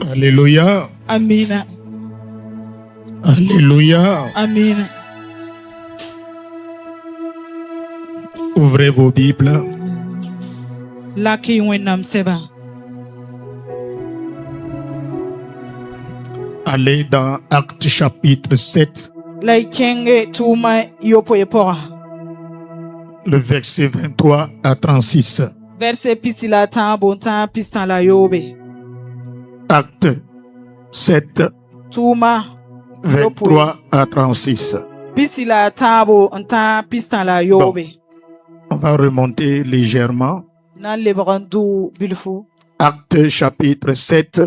Alléluia. Amina. Alléluia. Amina. Ouvrez vos Bibles. Laki wenam seba. Allez dans Actes chapitre 7, Laikenge tuma yopo yepora. le verset 23 à 36. Verset pisila tan bontan pistan la yobe. Actes 7, Tuma 23 à 36. pisila tabo antan pistan la yobe. On va remonter légèrement. Nan lebrandu bilfu. Actes chapitre 7,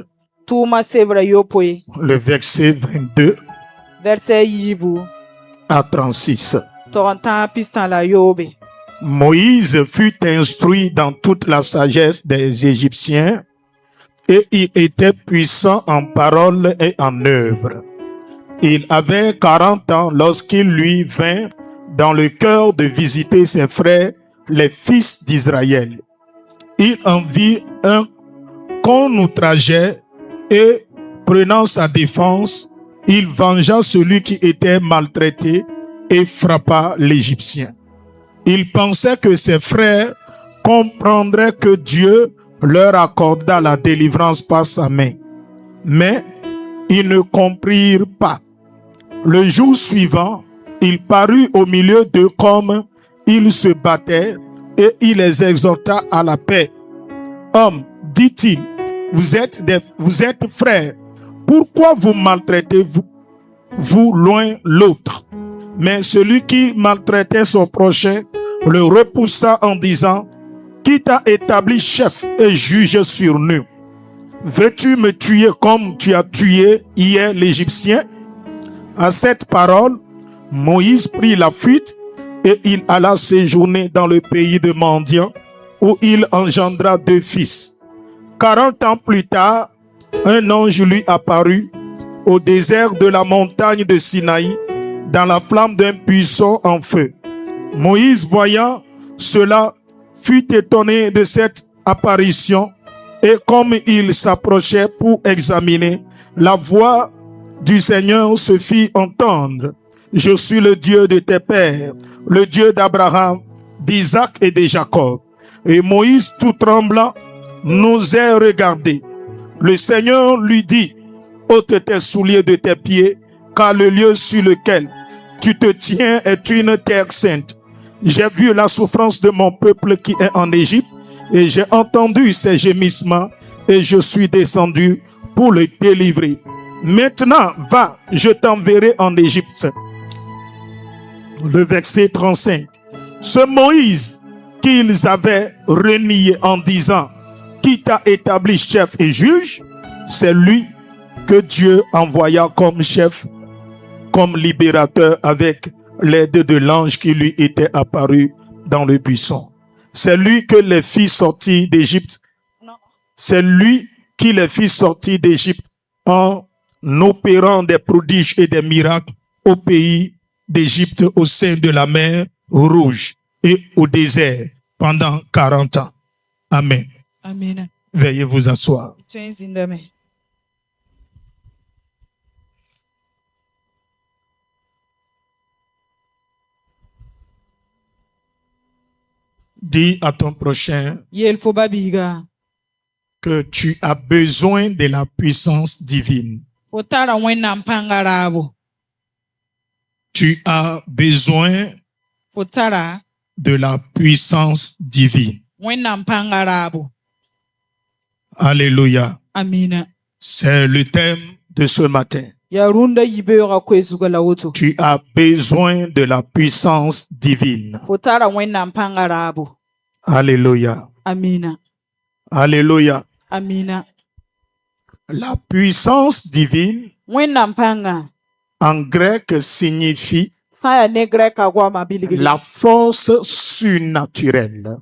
Tuma sebra yopoe. le verset 22 Verset yibu. à 36. Torantan pistan la yobe. Moïse fut instruit dans toute la sagesse des Égyptiens et il était puissant en parole et en œuvre. Il avait 40 ans lorsqu'il lui vint dans le cœur de visiter ses frères, les fils d'Israël. Il en vit un qu'on outrageait et, prenant sa défense, il vengea celui qui était maltraité et frappa l'Égyptien. Il pensait que ses frères comprendraient que Dieu leur accorda la délivrance par sa main. Mais ils ne comprirent pas. Le jour suivant, il parut au milieu d'eux comme ils se battaient et il les exhorta à la paix. Hommes, dit-il, vous êtes frères. Pourquoi vous maltraitez-vous loin l'autre? Mais celui qui maltraitait son prochain le repoussa en disant, qui t'a établi chef et juge sur nous? Veux-tu me tuer comme tu as tué hier l'Égyptien? À cette parole, Moïse prit la fuite et il alla séjourner dans le pays de Madian où il engendra 2 fils. 40 ans plus tard, un ange lui apparut au désert de la montagne de Sinaï dans la flamme d'un buisson en feu. Moïse, voyant cela, fut étonné de cette apparition et comme il s'approchait pour examiner, la voix du Seigneur se fit entendre. Je suis le Dieu de tes pères, le Dieu d'Abraham, d'Isaac et de Jacob. Et Moïse, tout tremblant, n'osait regarder. Le Seigneur lui dit, ôte tes souliers de tes pieds, car le lieu sur lequel tu te tiens est une terre sainte. J'ai vu la souffrance de mon peuple qui est en Égypte, et j'ai entendu ses gémissements, et je suis descendu pour le délivrer. Maintenant, va, je t'enverrai en Égypte. Le verset 35. Ce Moïse qu'ils avaient renié en disant, qui t'a établi chef et juge, c'est lui que Dieu envoya comme chef, comme libérateur avec l'aide de l'ange qui lui était apparu dans le buisson. C'est lui que les fit sortir d'Égypte. C'est lui qui les fit sortir d'Égypte en opérant des prodiges et des miracles au pays d'Égypte, au sein de la mer Rouge et au désert pendant 40 ans. Amen. Amina. Veuillez vous asseoir. Dis à ton prochain que tu as besoin de la puissance divine. Tu as besoin de la puissance divine. Alléluia. Amina. C'est le thème de ce matin. Tu as besoin de la puissance divine. Alléluia. Amina. Alléluia. Amina. La puissance divine en grec signifie la force surnaturelle,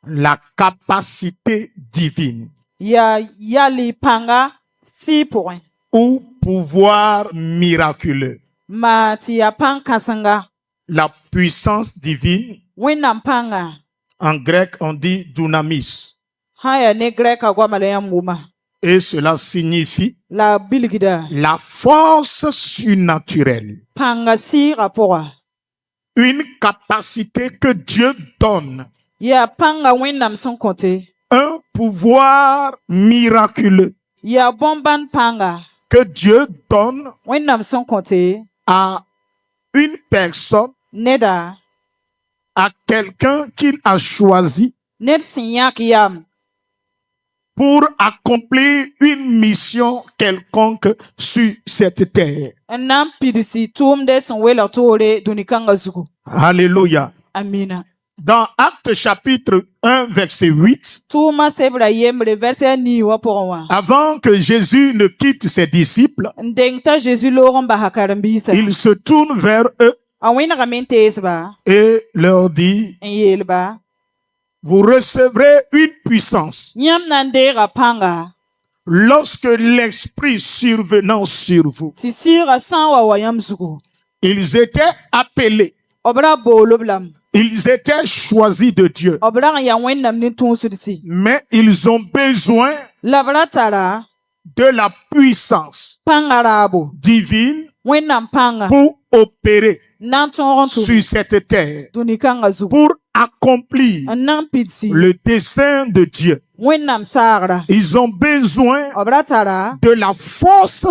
la capacité divine ou pouvoir miraculeux. La puissance divine, en grec on dit dunamis. haya ne grek agwamale ya muma Et cela signifie la bilgida la force surnaturelle. panga si rapora Une capacité que Dieu donne. ya panga wennam son côté Un pouvoir miraculeux ya bomban panga que Dieu donne wennam son côté à une personne, neda à quelqu'un qu'il a choisi ned sinyak yam pour accomplir une mission quelconque sur cette terre. nam pidisi tumde son wela tore dunikanga zugu Alléluia. amina Dans Actes chapitre 1, verset 8, tuma sebra yembre verset ni wa porwa avant que Jésus ne quitte ses disciples, ndengta Jésus loron ba hakarambisa il se tourne vers eux awina gamentesba et leur dit, yelba vous recevrez une puissance nyam nande rapanga lorsque l'Esprit survenant sur vous. si sira sanwa wayam zugu Ils étaient appelés, obra boloblam ils étaient choisis de Dieu, obra ya wennam ni tunsudsi mais ils ont besoin labra tara de la puissance pangarabo divine wennam panga pour opérer nan tonron tu sur cette terre, dunikanga zugu pour accomplir nan pidsi le dessein de Dieu. wennam sagra Ils ont besoin obra tara de la force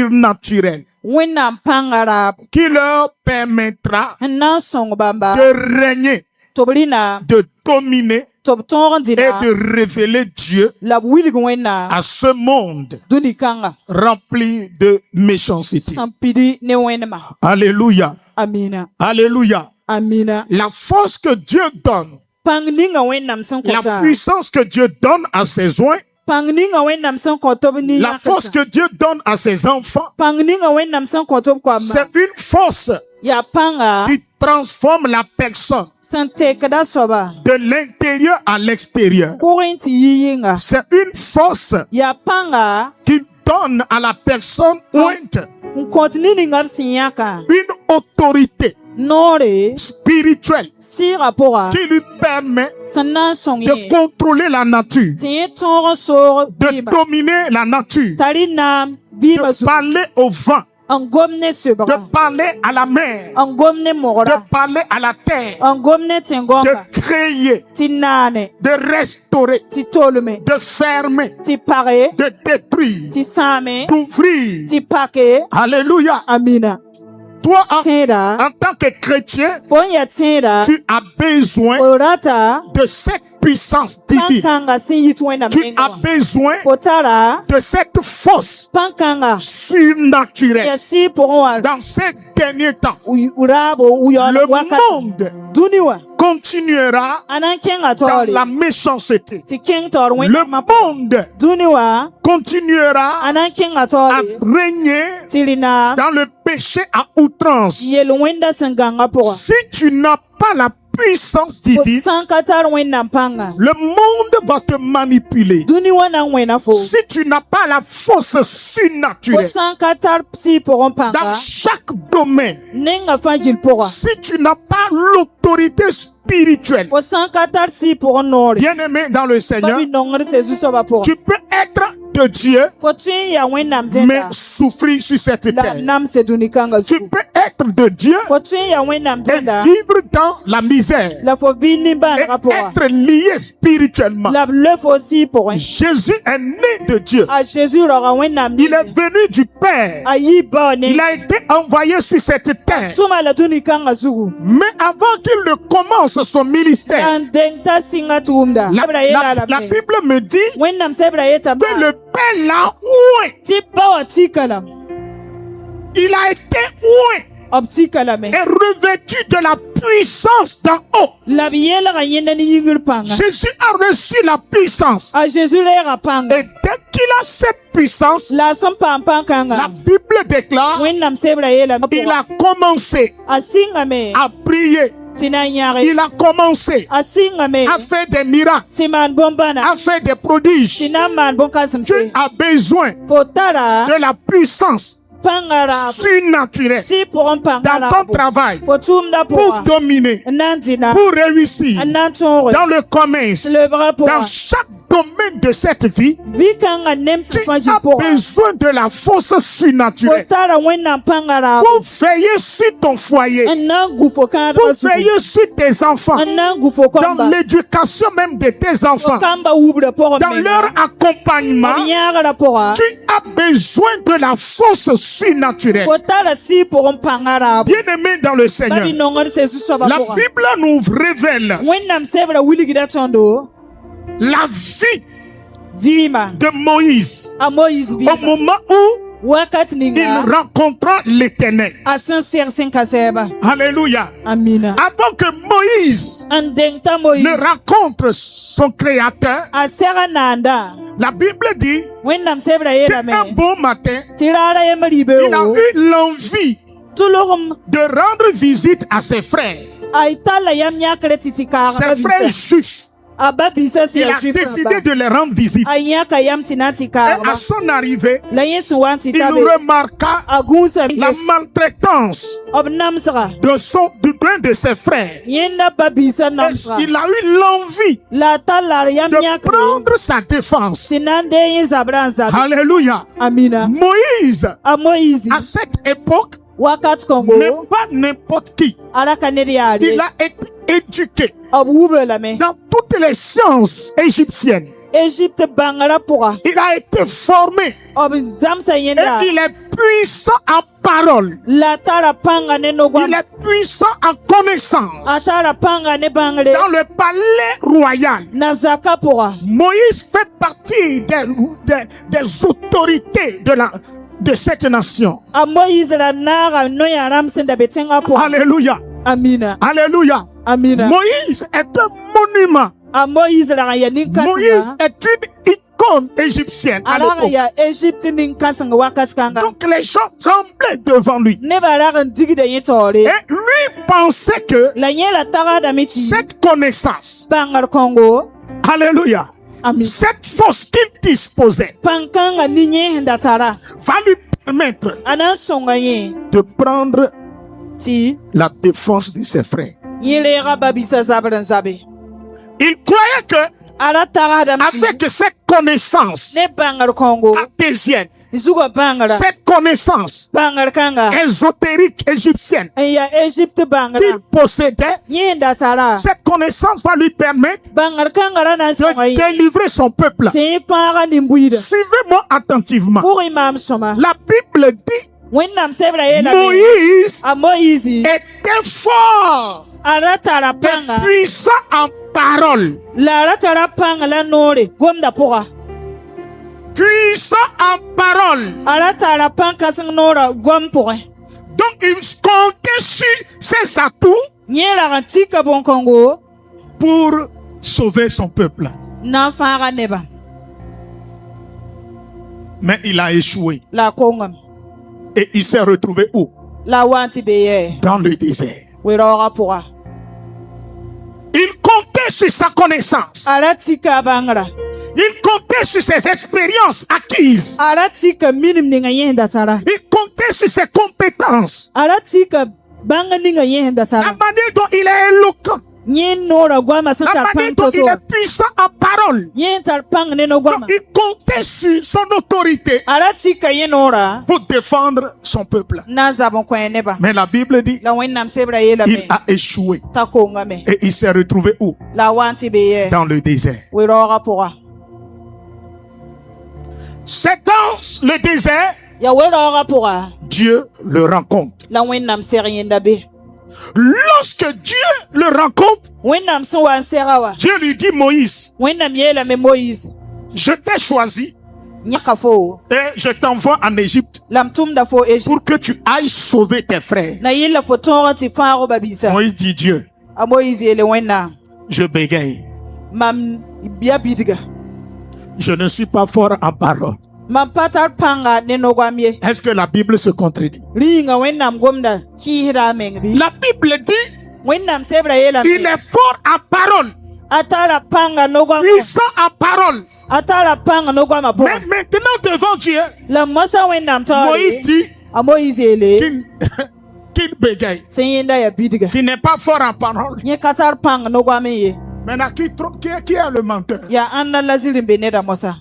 surnaturelle wennam pangarab qui leur permettra nan song bamba de régner, tobrina de dominer tob tonron et dina de révéler Dieu la wilg wenna à ce monde dunikanga rempli de méchanceté. sampidi ne wenma Alléluia. amina Alléluia. amina La force que Dieu donne, pang ninga wennam son la kota puissance que Dieu donne à ses oins, pang ninga wennam son kotob ni la force que Dieu donne à ses enfants, pang ninga wennam son kotob kwa ma c'est une force ya panga qui transforme la personne sante kada soba de l'intérieur à l'extérieur. pointi yinga C'est une force ya panga qui donne à la personne ointe kontini ninga sinyaka une autorité nore spirituelle si rapora qui lui permet sanan de songi contrôler la nature, tiye tonron sor de biba dominer la nature, tari nam biba de su parler au vent, an gomne sebra de parler à la mer, an gomne de mogora parler à la terre, an gomne tengonga de créer, ti nane de restaurer, ti tolume de fermer, ti pare de détruire, ti same d'ouvrir. ti pake Alléluia. amina Toi, tenda en tant que chrétien, ponya tenda tu as besoin orata de cette puissance divine. pankanga sin yitwena Tu as menga besoin potara de cette force pankanga surnaturelle. yasi poron Dans ces derniers temps, urabo uyona le wakati monde duniwa continuera anan kenga dans tori la méchanceté. ti king tor Le wena ma monde duniwa continuera anan kenga à tori régner tilina dans le péché à outrance. yelu wenda senganga pora Si tu n'as pas la puissance divine, sankatar wena panga le monde va te manipuler. duniwa na wena fo Si tu n'as pas la force surnaturelle sankatar si poron dans panga chaque domaine, nenga fajil pora si tu n'as pas l'autorité spirituelle, fo sankatar si poron nori bien-aimé dans le Seigneur, babi nongre sezu soba pora tu peux être de Dieu, fo tun ya wena mais mtenda souffrir sur cette la terre. nam se dunikanga Tu zu peux être de Dieu fo tun ya wena et mtenda vivre dans la misère la fo vini et ban rapora être lié spirituellement. la le fo si poron Jésus est né de Dieu. a Jésus rora wena Il est venu du Père. ayi bone Il a été envoyé sur cette terre. tuma la dunikanga zugu Mais avant qu'il ne commence son ministère, andengta singa tumda la Bible me dit wena msebra yeta que le Père l'a oué. ti bawa tikalam Il a été oué optikalame et revêtu de la puissance d'en haut. la biela ga yenda ni yingul panga Jésus a reçu la puissance. a Jésus le ga panga Et dès qu'il a cette puissance, la sam pam la kanga Bible déclare wena msebra yela il a commencé asinga me à prier. tina nyare Il a commencé asinga me à faire des miracles, timan bombana à faire des prodiges. tina man bon Tu kasimse as besoin fotara de la puissance pangara surnaturelle si pour un dans pangara ton travail fotumda pour pour dominer, nandina pour réussir nanton dans le commerce, le bras pour dans chaque domaine de cette vie, vi kanga nem tu sa as besoin de la force surnaturelle Kotala wena pangara. pour veiller sur ton foyer, Nangu foka pour veiller sur tes enfants, Nangu foko dans l'éducation même de tes enfants, kamba ubre pour dans leur accompagnement. pora. Tu as besoin de la force surnaturelle. Kotala si pour pangara. Bien-aimé dans le Seigneur, Babi nongor se suso ba la pora. Bible nous révèle Wena msebra wili gidatondo. la vie Vima. de Moïse A Moïse au vima. moment où Wakat il ninga. rencontra l'Éternel. A sincère sinkaseba. Alléluia. Amina. Avant que Moïse Andengta Moïse. ne rencontre son Créateur, A sera nanda. la Bible dit Wena msebra yela me. qu'un beau matin, Tirara yemaribe il a o. eu l'envie Tulorum. de rendre visite à ses frères, Aitala yamnya kretitika. ses frères juifs. Ababisa si Il a décidé de les rendre visite. Ayaka yam tinatika. Et à son arrivée, La yesu wanti il tabe. remarqua Agusa la maltraitance obnamsra. d'un de ses frères. Yenda babisa Et namsra. il a eu l'envie La tala yamnya de prendre sa défense. Sinande yezabranza. Alléluia. Amina. Moïse, A Moïse. à cette époque, Wakat Congo. n'est pas n'importe qui. Alaka Il nediali. a été éduqué Abube la me. dans toutes les sciences égyptiennes. Égypte bangala pora. Il a été formé Ob zamsa et yenda. il est puissant en parole. La tala panga ne no Il est puissant en connaissance. Atala panga ne bangale. Dans le palais royal, Nazaka pora. Moïse fait partie des autorités de cette nation. A Moïse la nara no yaram senda betenga pora. Alléluia. Amina. Alléluia. Amina. Moïse est un monument. A Moïse la ya ninka Moïse est une icône égyptienne à Alara l'époque. ya Égypte ninka sanga wakat kanga. Donc les gens tremblaient devant lui. Ne balara ndigi de yetore. Et lui pensait que La yela tara da meti. cette connaissance, Bangar Congo. alléluia, Amin. cette force qu'il disposait Pankanga ninye ndatara. va lui permettre Anan songa ye. de prendre Ti. la défense de ses frères. Yele ga babisa zabran zabe. Il croyait que Ala tara da meti. avec cette connaissance Ne bangar Congo. cartésienne, Izuga bangara. cette connaissance Bangar kanga. ésotérique égyptienne Ya Égypte bangara. qu'il possédait, Ye ndatara. cette connaissance va lui permettre Bangar kanga na songa de ye. délivrer son peuple. Te para nimbuida. Suivez-moi attentivement. Pour imam soma. La Bible dit Wennam sebra ye la me. Moïse A Moïse. était fort, Ala tara panga. puissant en parole, La ala tara panga la nore. Gomda pora. puissant en parole. Ala tara panga sang nora gom pora. Donc il comptait sur ses atouts Nye la rantika bon Congo. pour sauver son peuple. Na fara neba. Mais il a échoué La kongam. et il s'est retrouvé où? La wanti beye. Dans le désert. Werora pora. Il comptait sur sa connaissance. Ala tika bangara. Il comptait sur ses expériences acquises. Ala tika minim ninga yenda tara. Il comptait sur ses compétences. Ala tika banga ninga yenda La tara. manière dont il est éloquent. Nye nora gwama La santa manière pang dont il toto. est puissant en parole. Nye tar pang neno gwama. Donc, il comptait sur son autorité Ala tika ye nora. pour défendre son peuple. Na zabon kwen neba. Mais la Bible dit La wennam sebra ye la il me. a échoué Ta konga me. et il s'est retrouvé où? La wanti beye. Dans le désert. Werora pora. C'est dans le désert, Ya werora pora. Dieu le rencontre. La wennam serienda be. Lorsque Dieu le rencontre, Wennam son wan serawa. Dieu lui dit Moïse, Wennam ye la me Moïse. je t'ai choisi Nyaka fo. et je t'envoie en Égypte Lam tum da fo Égypte. pour que tu ailles sauver tes frères. Na yilla fo tonga ti faro babisa. Moïse dit Dieu, A Moïse ye le wennam. je bégaye. Mam biya bidiga. Je ne suis pas fort en parole. Mam patar panga neno gwamye. Est-ce que la Bible se contredit? Ringa wennam gomda ki hira mengbi. La Bible dit Wennam sebra ye la il me. est fort en parole, Atala panga no gwama. puissant en parole. Atala panga no gwama po. Mais maintenant devant Dieu, La mosa wennam tawari. Moïse dit A Moïse ele. qu'il bégaye, Senyenda ya bidiga. qu'il n'est pas fort en parole. Nye katar panga no gwame ye. Maintenant, qui est le menteur? Ya an na lazirin be neda mosa.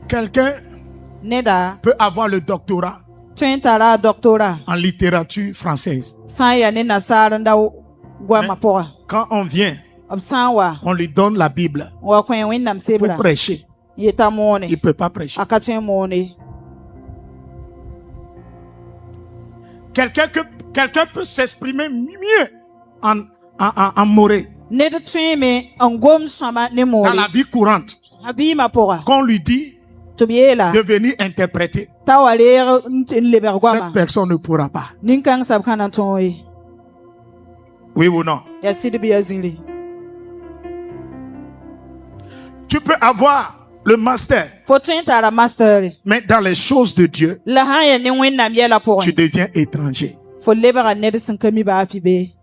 Quelqu'un Neda peut avoir le doctorat tun tara doctorat. en littérature française. San ya ne nasaran da gwama poa. Quand on vient, Ab san wa on lui donne la Bible wa kwen winnam pour sebra. prêcher. Yeta Il mone. ne peut pas prêcher. Akatun mone. Quelqu'un peut s'exprimer mieux en moré, Neda tun me an gom sama ne dans mone. la vie courante, Abi ma poa. qu'on lui dit To biela. de venir interpréter. Tawale leber Cette gwama. personne ne pourra pas. Ninkang sab kana ton yi. Oui ou non? Ya sidi biya zinli. Tu peux avoir le master, Fo tun tara master. mais dans les choses de Dieu, La han ya ne winnam yela poa. tu deviens étranger. Fo lebera neda sin kami ba afi be.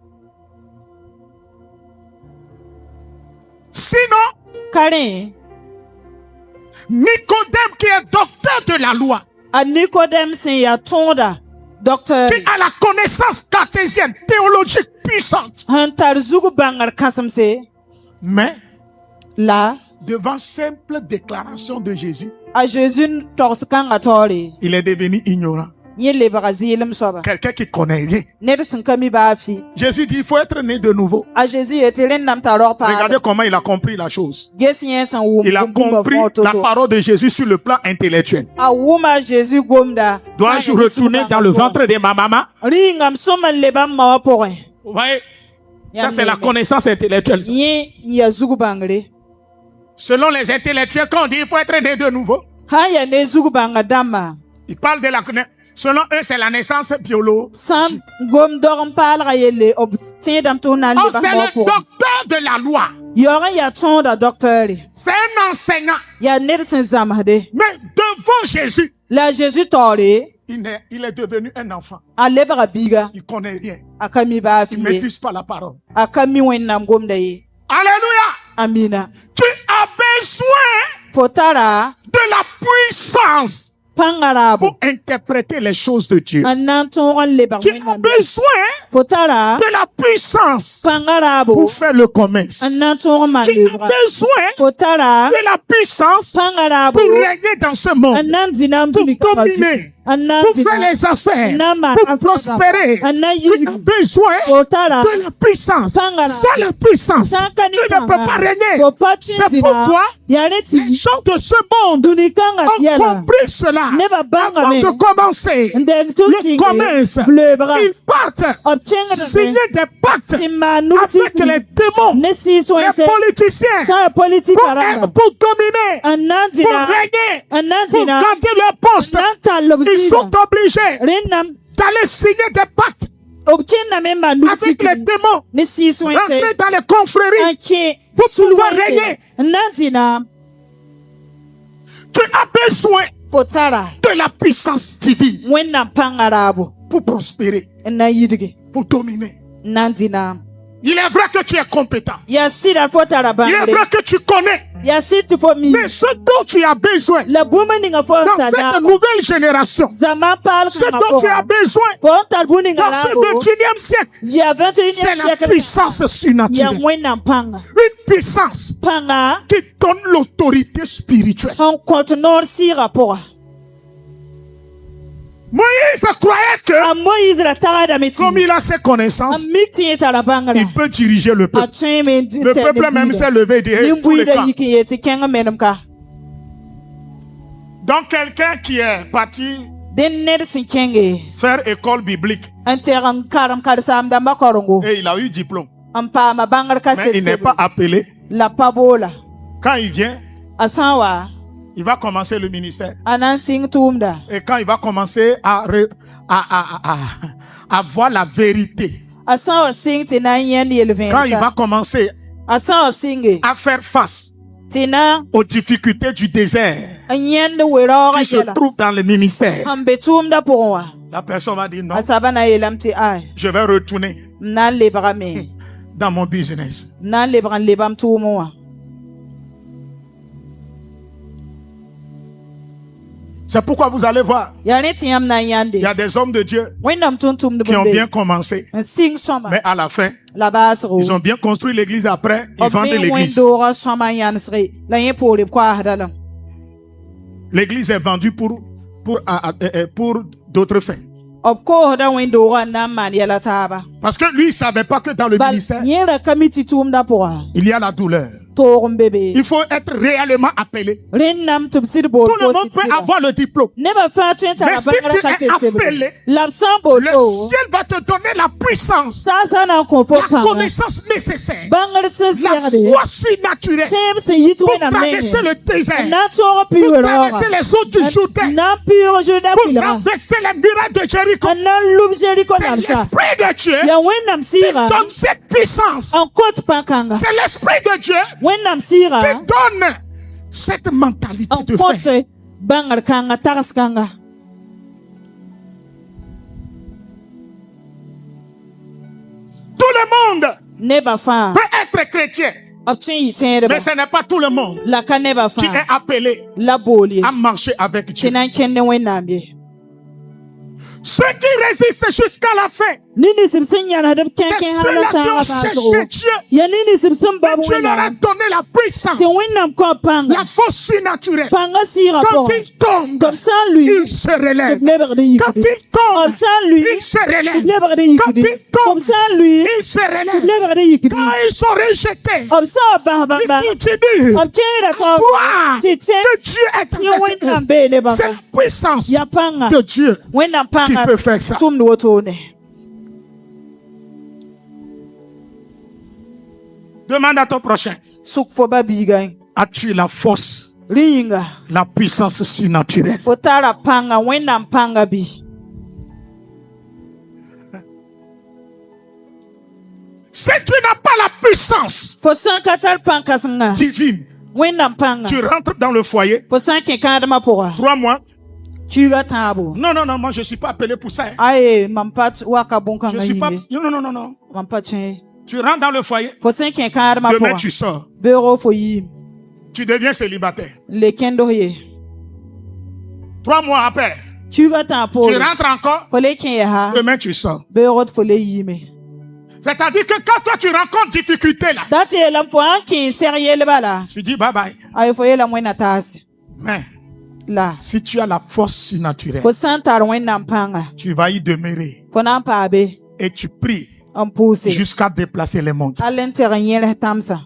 Sinon, Karen. Nicodème qui est docteur de la loi, A Nicodème sin ya tonda. Docteur. qui a la connaissance cartésienne, théologique puissante, Han tar zugu bangar kasam se. mais La. devant simple déclaration de Jésus, A Jésus tors kanga tori. il est devenu ignorant. Nye lebera zilim soba. Quelqu'un qui connaît rien. Neda sin kami ba afi. Jésus dit, il faut être né de nouveau. A Jésus etilen nam taror pa. Regardez comment il a compris la chose. Gesi yen san wum. Il a compris la parole de Jésus sur le plan intellectuel. A wuma Jésus gomda. Dois-je retourner dans le ventre de ma maman? Ringam soman lebam mawa porin. Vous voyez? Ça, c'est la connaissance intellectuelle. Nye ya zugu bangre. Selon les intellectuels, quand on dit il faut être né de nouveau, Ha ya ne zugu banga dama. ils parlent de la connaissance. Selon eux, c'est la naissance biologique. Sam gom dorum palra yele obtien dam tourna Oh, lebam c'est mawa le porin. docteur de la loi. Yoran ya tonda docteur. C'est un enseignant. Ya nedsin zamade. Mais devant Jésus, La Jésus tori. il est devenu un enfant. A lebara biga. Il ne connaît rien. Akami ba Il afi. ne maîtrise pas la parole. Akami wennam gomda ye. Alléluia. Amina. Tu as besoin Potara. de la puissance Pangarabo. pour interpréter les choses de Dieu. Anan toran lebar Tu as wennam. besoin Potara. de la puissance Pangarabo. pour faire le commerce. Anan toran Tu as manevra. besoin Potara. de la puissance Pangarabo. pour régner dans ce monde, Anan dinam pour tuni dominer, Anan pour faire dinam. les affaires, Nama pour prospérer. Anan Tu as yiri. besoin Potara. de la puissance. Sangara. Sans la puissance, tu Sankani ne peux pas régner. C'est pourquoi Yare les ti. gens de ce monde Dunikanga ont tiela. compris cela. Neba banga Avant me. de commencer Ndeng tu le singe. commerce, Blebra. ils partent Obchenga signer des pactes Timanu avec les démons, Nesi les soense. politiciens, Sa politique pour araba. dominer, pour Anandina. régner, pour Anandina. garder leur poste. Nanta Ils sont lobzina. obligés Renam. d'aller signer des pactes Obchenga me manu avec les démons, Nesi soense. rentrer dans les confréries Anche. pour pouvoir régner. Nandina. Tu as besoin Potara. de la puissance divine Wenna pangarabo. pour prospérer, Na yidige. pour dominer. Nandina. Il est vrai que tu es compétent. Ya sida fotara Il est bangre. vrai que tu connais. Ya situ fo mi. Mais ce dont tu as besoin La bumani nga dans fota cette na. nouvelle génération, Zaman pal ce kanga dont tu as fora. besoin Fota buni nga dans ce labo. 21e siècle, Ya 21e c'est la siècle. puissance Ya surnaturelle. mwena panga. Une puissance Panga. qui donne l'autorité spirituelle. En contenor si rapport. Moïse croyait que, A Moïse la tara da meti. comme il a ses A connaissances, mikti eta la bangala. il peut diriger le A peuple. tuen me di Le peuple même s'est levé et dit, hey, tous les Nimbuida cas. yiki yeti kenga menum ka. Donc quelqu'un qui est parti Den ned sin kenge. faire école biblique Anteran karam karsam da makorongo. et il a eu diplôme, Ampa ma bangar ka mais il n'est setse. pas appelé. La pabola. Quand il vient, Asanwa. il va commencer le ministère. Anan sing tumda. Et quand il va commencer à voir la vérité, Asanwa sing tina yen yelven. quand il va commencer Asanwa singe. à faire face Tina aux difficultés du désert yen de werora qui se yela. trouve dans le ministère, Ambe tumda pour moi. la personne va dire non, Asabana yelam ti ay. je vais retourner Nan lebra me. dans mon business. Nan lebran lebam tumo. C'est pourquoi vous allez voir, Ya ne tɩ yãmb na n yãnde. il y a des hommes de Dieu Wẽnnaam tʋm-tʋmdb qui n ont be bien commencé, n sɩng sõma mais à la fin, la baasgo. ils ont bien construit l'église après, ils B vendent me l'église. wẽn-doogã sõma n yãnsge la yẽ poore b koaasda lame. L'église est vendue pour d'autres fins. B koosda wẽn-doogã n na n maan yɛla taaba. Parce que lui, il ne savait pas que dans le Bal ministère, yẽ ra ka mi tɩ tʋʋmdã pʋga il y a la douleur. toog n be be. Il faut être réellement appelé. Rẽnnaam tɩ b sɩd bool Tout le monde peut avoir le diplôme. nebã fãa tõe n tara Mais si bãngrã tu ka es sel-sebd appelé, la b sã n bool Le fo ciel va te donner la puissance, saasa na n kõ fo la pãnga connaissance nécessaire, bãngr sẽn la segde foi surnaturelle tẽeb sẽn yit pour wẽnnaam traverser nengẽ le désert, na n tõog pour piugrã traverser les eaux du Jourdain, na n piug Jourdain pour pʋɩlga traverser les murailles de Jéricho. n na n lub Jericho C'est namsa l'Esprit de Dieu yaa wẽnnaam qui sɩɩga donne cette puissance. n kot pã-kãnga C'est l'Esprit de Dieu wẽnnaam sɩɩga qui donne cette mentalité n de kot fin. bãngr kãnga tags kãnga Tout le monde nebã fãa peut être chrétien, b tõe n yɩ tẽedba mais ce n'est pas tout le monde la ka nebã qui est fãa appelé la bool ye à marcher avec tɩ Dieu. na n kẽnd ne wẽnnaam ye Ceux qui résistent jusqu'à la fin, ninisb sẽn yãnsd b c'est kẽ-kẽ ceux-là hãla qui ont tãagã cherché fãasgo Dieu. yaa ninisb sẽn bab Et Dieu leur a wẽnnaam donné la puissance, tɩ wẽnnaam kõ pãnga la force surnaturelle. pãnga sɩɩgã Quand pʋgẽ ils tombent, tɩ b sã n lʋɩ ils se tɩ relèvent. b lebgd n Quand yikde ils tombent, b sã n lʋɩ ils se tɩ b relèvent. lebgd n Quand yikde ils tombent, b sã n lʋɩ ils se tɩ b relèvent. lebgd n yikde Quand ils sont rejetés, b sã n bas ils bãmba continuent b kẽeda tɩ croire tɩ tẽ que Dieu est tɩ avec wẽnnaam eux. bee ne C'est bãmba la puissance yaa pãnga de Dieu wẽnnaam qui pãnga peut faire ça. tʋmd wotone Demande à ton prochain. sʋk fo ba-biigã As-tu la force, rẽ yĩnga la puissance surnaturelle? fo tara pãnga wẽnnaam pãnga bɩ Si tu n'as pas la puissance fo sã n ka tar pãn-kãsenga divine, wẽnnaam pãnga tu rentres dans le foyer, fo sã n kẽ kãadmã pʋga 3 mois. kiuga tãabo Non, non, non, moi je ne suis pas appelé pour ça. Hein. aye mam pa waka Je bõn-kãngã suis pas. yĩnge Non, non, non, non. mam pa tõe Tu rentres dans le foyer, fo sẽn kẽ kãadmã demain pʋga tu sors. beoogo fo yiim Tu deviens célibataire. le kẽndos ye 3 mois après, kiuga tã tu poore rentres encore, fo le kẽ yaa demain tu sors. beoogo tɩ fo le yiime C'est-à-dire que quand toi tu rencontres difficulté là, dat yeelame fo sã n kẽ seg yelba la tu dis bye bye. aye fo yeelame wẽnna taase Mais la si tu as la force surnaturelle, fo sã n tar wẽnnaam pãnga tu vas y demeurer fo na n paa be et tu pries n pʋʋse jusqu'à déplacer les montagnes. hal n teg n yẽls tãmsa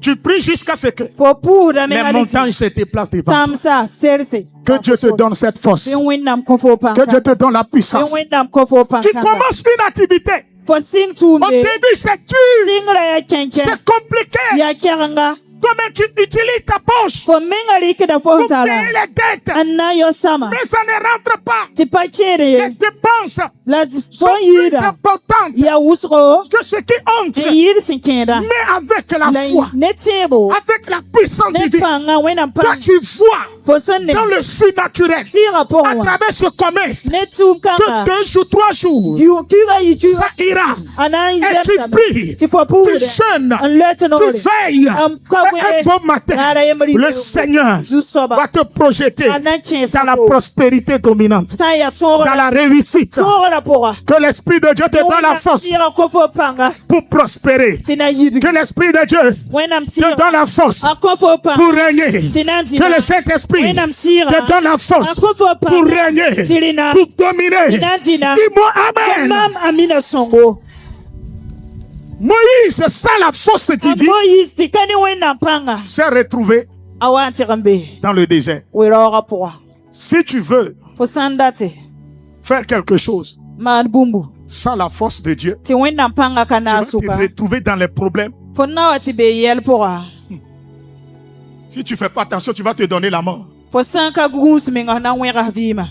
Tu pries jusqu'à ce que fo puusdame les hal tɩ montagnes se déplacent devant toi. tãmsa serse Que Dieu te donne cette force. bɩ wẽnnaam kõ fo Que Dieu pãnga te donne la bɩ puissance. wẽnnaam kõ fo Tu pãn-kãnga commences une activité. fo sɩng Au tʋʋmde début, c'est dur. sɩngra yaa kẽn-kẽn C'est compliqué. yaa kɛgenga Toi-même, tu utilises ta poche fo menga rɩkda fo pour sẽn tara payer les dettes. n na yo sama Mais ça ne rentre pas. tɩ pa kẽede ye Les dépenses la sont fo plus yɩɩda importantes yaa wʋsgo que ce qui n entre. yɩɩd sẽn kẽeda Mais avec la la foi, ne tẽebo avec la puissance ne divine, pãnga wẽnnaam toi pãng tu vois fo sẽn ne dans le surnaturel, sɩɩgã à pʋgẽ wã travers ce commerce, ne tʋʋm que kãnga 2 jours, 3 jours, kiuga yɩ kiuga ça ira. a na n Et tu zɛmsame pries, tɩ fo tu puusde jeûnes, n loɛ tɩ noore tu veilles. Et un beau matin, le Seigneur zu-soaba va te projeter a na n kẽesa dans la fo prospérité dominante, sã n yaa dans la réussite. tõogrã pʋga Que l'Esprit de Dieu te donne la force sɩɩgã kõ fo pãnga pour prospérer. tɩ na yɩdg Que l'Esprit de Dieu wẽnnaam te sɩɩgã donne la force a kõ fo pãng pour régner. tɩ na n Que dɩna le Saint-Esprit wẽnnaam sɩɩgã te donne la force a kõ fo pour pãng régner, tɩ rɩna pour dominer. tɩ na n dɩna Dis-moi Amen. mam amina sõngo Moïse, sans la force divine, moyis tɩ ka ne wẽnnaam pãnga s'est retrouvé a wa n tɩg n be dans le désert. we-raoogã pʋga Si tu veux fo sã n date faire quelque chose maan bũmbu sans la force de Dieu, tɩ wẽnnaam pãnga ka tu na a vas te sʋka retrouver dans les problèmes. fo na wa tɩ bee yɛl pʋga Si tu ne fais pas attention, tu vas te donner la mort. fo sã n ka gũus menga na n wẽgs vɩɩma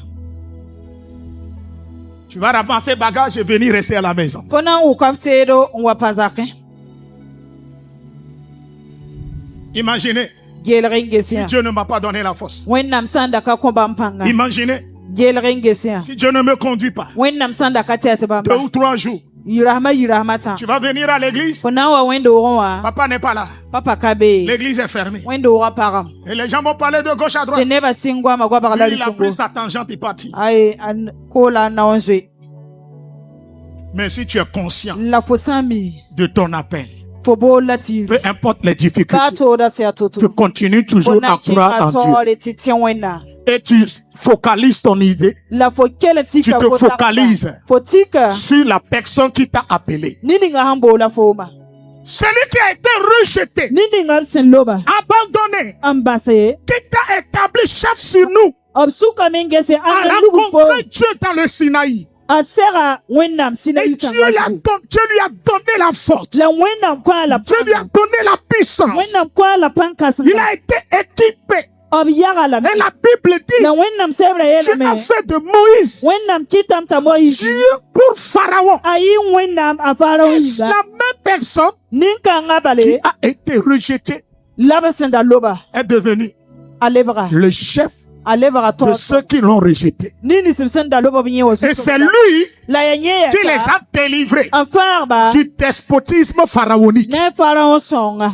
Tu vas ramasser bagages et venir rester à la maison. fo na n wʋka f teedo n wa pa zakẽ Imaginez, gelg n ges yã Dieu ne m'a pas donné la force. wẽnnaam sã n da ka kõ bãmb pãnga Imaginez, gelg n ges yã si Dieu ne me conduit pas, wẽnnaam sã n da ka tɛt 2 bãmba ou 3 jours, yirahma ta. Tu vas venir à l'église. Fo na wa wendo wa. Papa n'est pas là. Papa kabe. L'église est fermée. Wendo wa param. Et les gens vont parler de gauche à droite. Te neba singwa magwa bagala Lui, il a litungo. pris sa tangente, il est parti. Ai an kola na onzwe. Mais si tu es conscient La fo sami. de ton appel, Fo bo lati. peu importe les difficultés, Kato da se atoto. tu continues toujours à croire en Dieu. Et tu focalises ton idée La fo kele tika. Tu te focalises. Fo tika. sur la personne qui t'a appelé. Nini nga hambo la foma. Celui qui a été rejeté, Nini nga sen loba. abandonné, Ambassaye. qui t'a établi chef sur nous, Obsuka mengese a ana lugu fo. rencontré Dieu dans le Sinaï. Asera wenam sina Et Dieu lui a donné la force. la wenam kwa la Dieu lui a donné la puissance. wenam kwa la pankas Il a été équipé. obyaga la Et la Bible dit, la wenam sebra yele Dieu me a fait de Moïse wenam kitam tamoyi Dieu pour Pharaon. ayi wenam afara Et wiga la même personne ninka qui ngabale a été rejetée labasenda loba est devenue alebra le chef alebra to de ceux qui l'ont rejeté. nini simsenda loba binye wasu Et c'est lui la yenye qui les a délivrés afarba du despotisme pharaonique. ne pharaon songa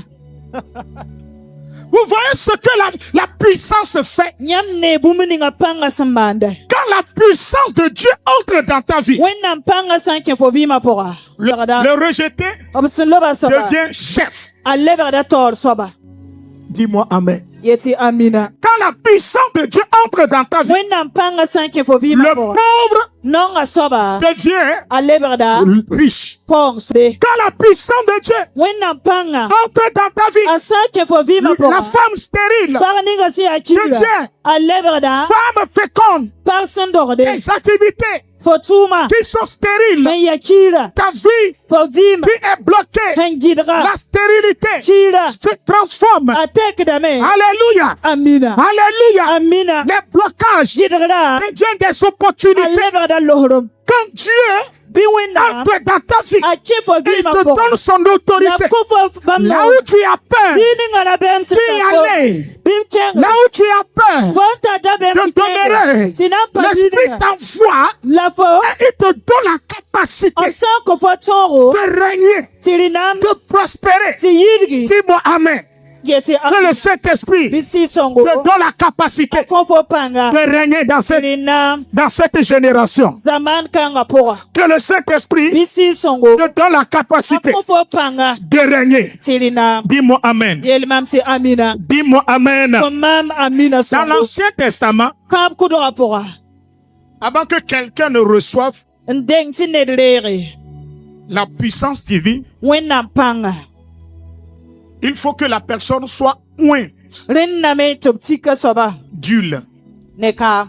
Vous voyez ce que la puissance fait. nyamne bumuninga panga sambanda Quand la puissance de Dieu entre dans ta vie, wenam panga sanke fo vima pora le rejeté obsunloba soba devient chef. alebra da tor soba Dis-moi Amen. yeti amina Quand la puissance de Dieu entre dans ta vie, wenam panga sanke fo vima le pora pauvre nonga soba devient alebra da riche. pong de Quand la puissance de Dieu wenam panga entre dans ta vie, asake fo vima la pora femme stérile par ninga si akira devient alebra da femme féconde. par sendorde Les activités fo tuma qui sont stériles, men yakira ta vie fo vima qui est bloquée, hangidra la stérilité chira se transforme. atek dame Alléluia. amina Alléluia. amina Les blocages jidra deviennent des opportunités. alebra da lohrom Quand Dieu bi wenam entre dans ta vie, achi fo il vima te pora donne son na autorité. kofo Là bamna où tu as peur Zini ngana bem d'y aller, bim là où tu as peur Fonta da bem de demeurer, l'Esprit t'envoie La fo et il te donne la capacité Osan ko fo toro de régner, tirinam de prospérer. ti yirgi Dis-moi Amen. yeti Que le Saint-Esprit te bisi songo donne la capacité ko fo panga de régner dans tirinam cette génération. zaman kanga pora Que le Saint-Esprit bisi songo te donne la capacité ko fo panga de régner. tirinam Dis-moi Amen. yelmam ti amina Dis-moi Amen. ko mam amina Dans songo l'Ancien Testament, kam ko do rapora avant que quelqu'un ne reçoive ndeng ti nedrere la puissance divine, wenam panga il faut que la personne soit ointe renna me toptika soba d'huile. ne ka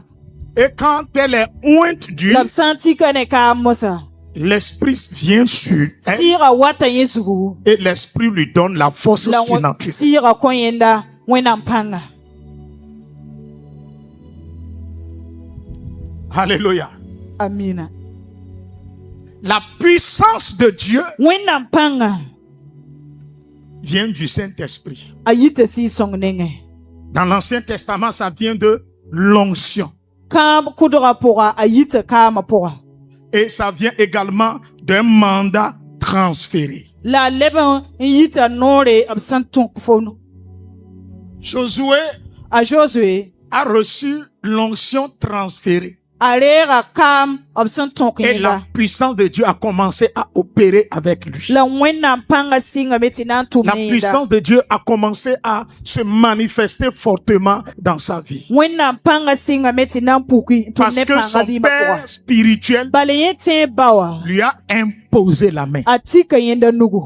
Et quand elle est ointe d'huile, labsantika ne ka mosa l'Esprit vient sur elle sira wata yesugu et l'Esprit lui donne la force la surnaturelle. sira koyenda wenam panga Alléluia. amina La puissance de Dieu wenam panga vient du Saint-Esprit. ayite si songnenge Dans l'Ancien Testament, ça vient de l'onction. kam kudora pora ayite kama pora Et ça vient également d'un mandat transféré. la leben yita nore absan fono Josué a Josué a reçu l'onction transférée. arera kam absan Et la yenda puissance de Dieu a commencé à opérer avec lui. la wenam panga singa beti nan La tumenda puissance de Dieu a commencé à se manifester fortement dans sa vie. wenam panga singa beti nan puki Parce tumne que panga son vima pora père spirituel balaye te bawa lui a imposé la main. atika yenda nugu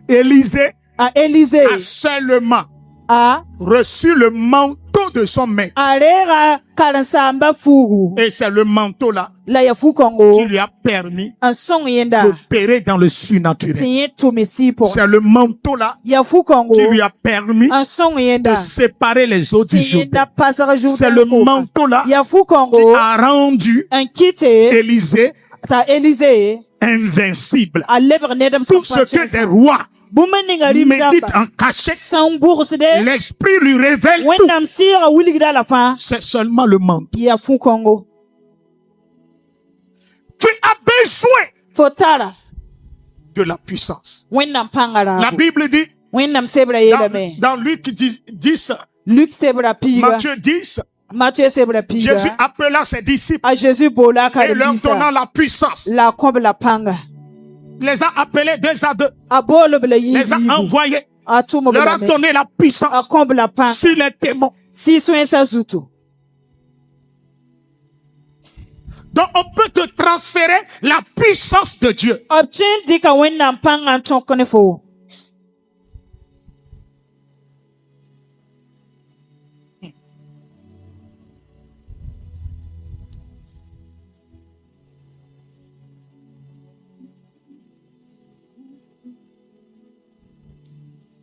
Élisée a Élisée a seulement a reçu le manteau de son maître. arera kalansamba fugu Et c'est le manteau là la ya fu qui kongo lui a permis un son yenda d'opérer dans le surnaturel. tiye tumisi pour C'est le manteau là ya fu kongo qui lui a permis un son de yenda séparer les eaux du tiye Jourdain. da pasara C'est Jourdain le ko. manteau là ya fu qui kongo a rendu un kite Élisée ta Élisée invincible. a lever nedam Tout ce que des rois bumeninga méditent rimdamba en cachette, sans bourse de l'Esprit lui révèle tout. wendam sira wiligda la fin C'est seulement le manteau. ya fu kongo Tu as besoin fotara de la puissance. wẽnnaam pãnga La raago Bible dit, wẽnnaam sebra yeelame dans Luc 10, Luc sebra piiga Matthieu 10, Matthieu sebra Jésus piiga appela ses disciples a Jésus boola a et leur donnant karen-biisã la puissance. la a kõb la pãnga Les a appelés 2 à 2, a boolb la les a yiib envoyés, a tʋmb leur a lame donné la a puissance kõb la pãnga sur les démons. sɩɩs-wẽnsã zutu Donc on peut te transférer la puissance de Dieu. b tõe n dɩka wẽnnaam pãngã n tõk ne fo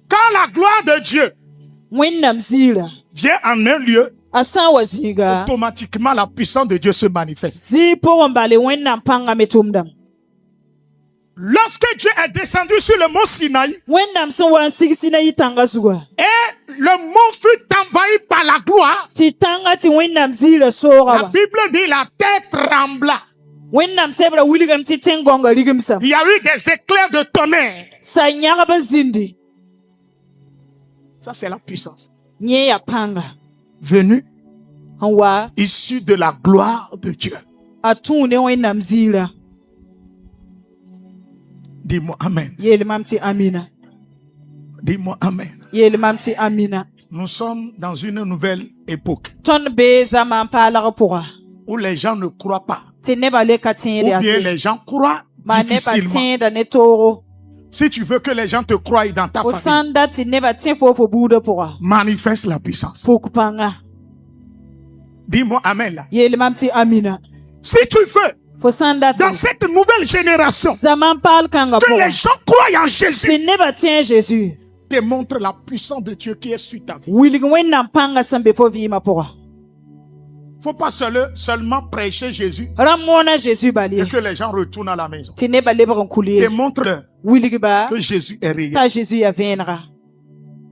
Quand la gloire de Dieu wẽnnaam ziirã vient en un lieu, a sã n wa zĩiga automatiquement la puissance de Dieu se manifeste. zĩig pʋgẽ n bale wẽnnaam pãngã me tʋmdame Lorsque Dieu est descendu sur le mont Sinaï wẽnnaam sẽn wa n sig Sinayi tãngã zugã et le mont fut envahi par la gloire, tɩ tãngã tɩ wẽnnaam ziirã sooga la wa Bible dit la terre trembla. wẽnnaam sebra wilgame tɩ tẽn-gõnga rigimsame Il y a eu des éclairs de tonnerre. sa yãgb n zĩndi Ça, c'est la puissance yẽ yaa pãnga venue n wa issue de la gloire de Dieu. a tũu ne wẽnnaam ziirã Dis-moi Amen. yeelmam tɩ amina Dis-moi Amen. yeelmam tɩ amina Nous sommes dans une nouvelle époque tõnd bee zãmaan paalg pʋga où les gens ne croient pas. tɩ nebã le ka tẽed Ou yaa bien se les gens croient maa nebã difficilement. tẽeda ne toogo Si tu veux que les gens te croient dans ta fo famille, sã n dat tɩ nebã tẽ fo fo buudã pʋga manifeste la puissance. pʋg pãnga Dis-moi Amen là. yeelmam tɩ amina Si tu veux, fo sã n dat dans cette nouvelle génération, zãmaan paal kãngã que les pʋga gens croient en Jésus, tɩ nebã tẽ Jésus démontre la puissance de Dieu qui est sur ta vie. wilg wẽnnaam pãngã sẽn be fo vɩɩmã pʋga Faut pas seulement prêcher Jésus rãmb moona Jésus bal ye et que les gens retournent à la maison. tɩ nebã lebg n kul ye Démontre wilgba que Jésus est réel. t'a Jésus yaa vẽenega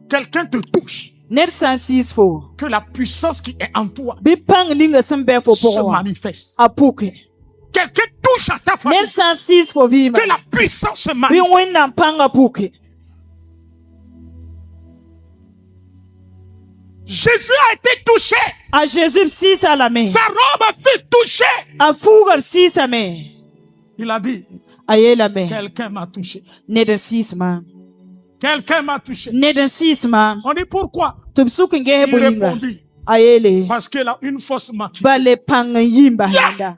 Quelqu'un te touche, ned sã n siis fo que la puissance qui est en toi bɩ pãng ninga sẽn bɩ fo se pʋgẽ wã manifeste. a puke Quelqu'un touche à ta famille, ned sã n siis fo vɩɩmã que la puissance se bɩ manifeste. wẽnnaam pãngã puke Jésus a été touché. a Jésus b sɩɩsã Sa robe a fait toucher. a fuugã d sɩɩsame Il a dit, a yeelame quelqu'un m'a touché. ned n sɩɩs maam Quelqu'un m'a touché. ned n sɩɩs maam On dit pourquoi? tɩ b sʋk n ges Il bõe yĩnga répondit, a yeele parce qu'elle a une fausse maquille. bale pãng n yɩ n basẽnda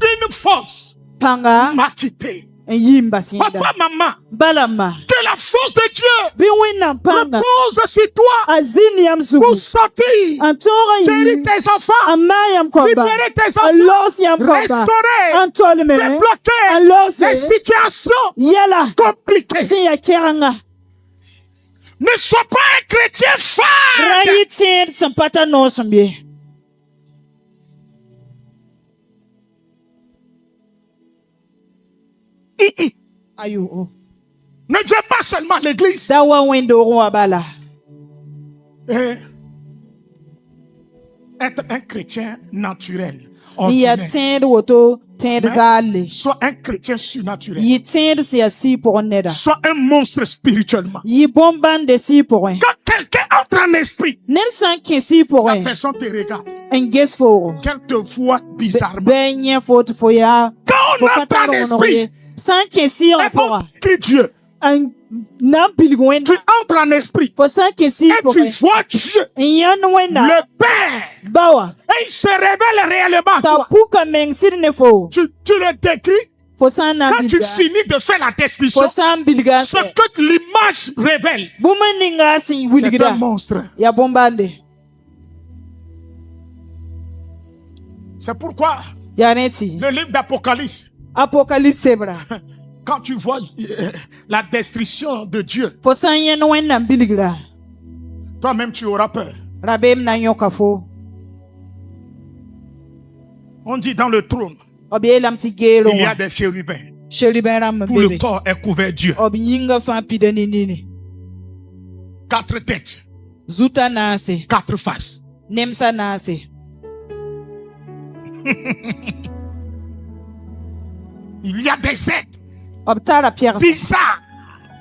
Une fausse pãnga maquille. n yɩ n basẽnda Papa, maman, bala ma que la force de Dieu bɩ wẽnnaam pãnga repose sur toi a zĩnd yam zugu pour sortir, n tõog n guérir yɩ tes enfants, n maa yam kɔba libérer tes a enfants, logs yam kɔba restaurer, n tolme a débloquer logse les situations yɛla compliquées. sẽn yaa kɛgenga Ne sois pas un chrétien ra fade. yɩ tẽed sẽn pa ta noosem ye ayo Ne viens pas seulement à l'église. da wa wẽndoog wã bala Et être un chrétien naturel. n yaa ordinaire. tẽed woto tẽed zaalle Sois un chrétien surnaturel. yɩ tẽed sẽn yaa sɩɩ pʋgẽ neda Sois un monstre spirituellement. yɩ bõn-bãnde sɩɩ pʋgẽ Quand quelqu'un entre en esprit, ned sã n kẽ sɩɩ la pʋgẽ personne te regarde. n ges foogo Qu'elle te voit bizarrement. bɩ n yẽ fo tɩ fo yaa Quand fo on ka entre tar en wõneg ye esprit, sã n kẽ sɩɩgã et on pʋga crie Dieu. n na n pilg Tu wẽnnaam entres en esprit fo sã n kẽ sɩɩg et tu pʋgẽ vois Dieu, n yãnd wẽnnaam le Père, ba wa et il se révèle réellement à t'a toi. puka meng sɩd ne fo Tu le décris fo sã n na n quand tu bilga finis de faire la description. fo sã n bilga n Ce sɛ que l'image révèle, bũmb ninga sẽn c'est wilgda un monstre. yaa bõn-bãnde C'est pourquoi yaa ne tɩ le livre d'Apocalypse, apocalypse sebra quand tu vois la destruction de Dieu, fo sã n yẽnd wẽnnaam bilgra toi-même tu auras peur. rabeem na n yõka fo On dit dans le trône, b yeelame tɩ geelẽ il y a wã des chérubins. cherubin rãmb n Tout le bebe corps est couvert Dieu. b yĩnga fãa pida ne nini 4 têtes, zuta naase 4 faces. nemsa naase Il y a des aides b tara pɛgsa bizarres.